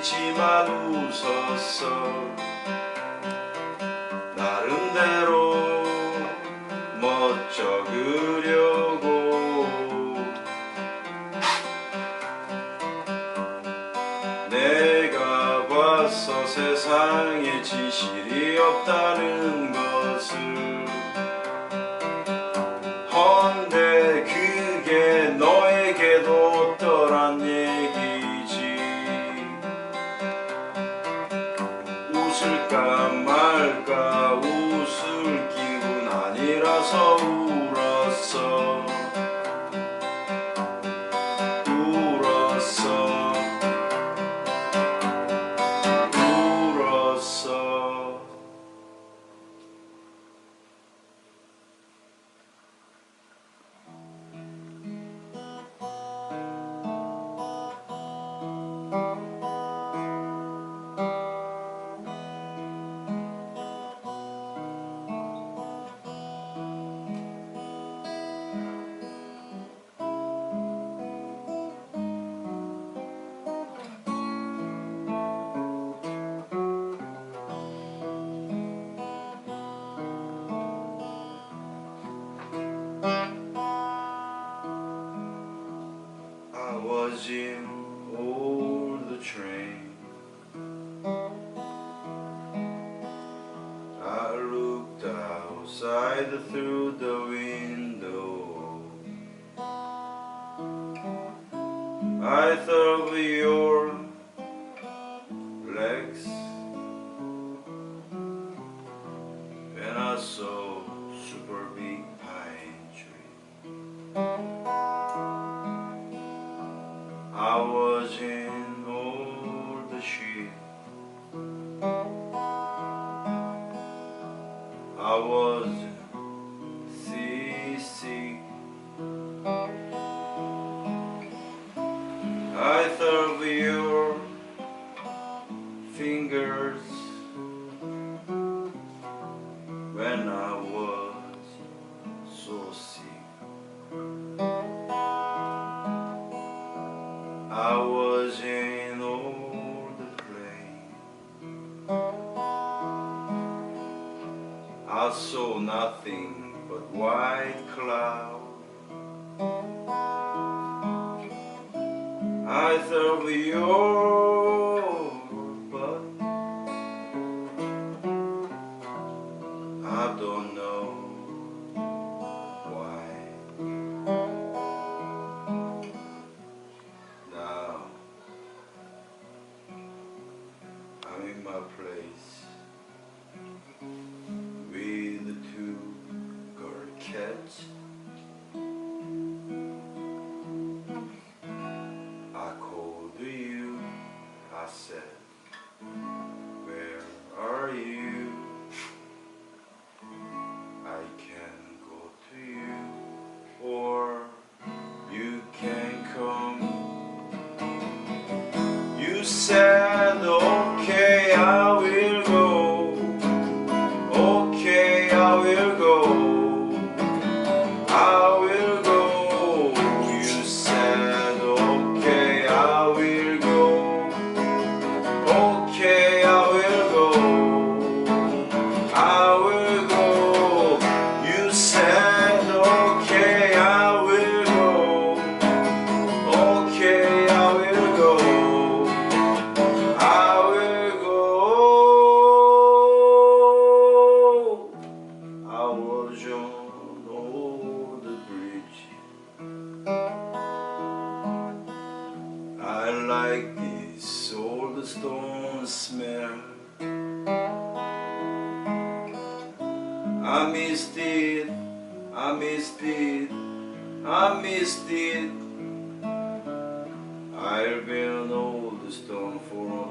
있지만 웃었어. 나름대로 멋져 그려고. 내가 봤어 세상에 진실이 없다는 것을. 헌데 그게 너에게도 어떠란 얘기지. 웃을까 말까 웃을 기분 아니라서 울었어. 울었어. 울었어. I was in the train. I looked outside through the window. I thought of your legs when I saw super big pine tree. I was in all the shit. I was seasick. I thought of your fingers when I was so sick. I was in all the plane. I saw nothing but white cloud. I thought of your butt. I don't know why. Now I'm in my place with the two girl cats. I called you, I said, where are you? I can go to you, or you can come. You said, okay, I will go. Okay, I will go. I will go. You said, okay, I will go. Okay, I will go. I will go. You said, okay, I will go. Okay, I will go. I will go. I was on all the bridge. I like this old stone smell. I missed it, I missed it, I missed it. I'll be an old stone for an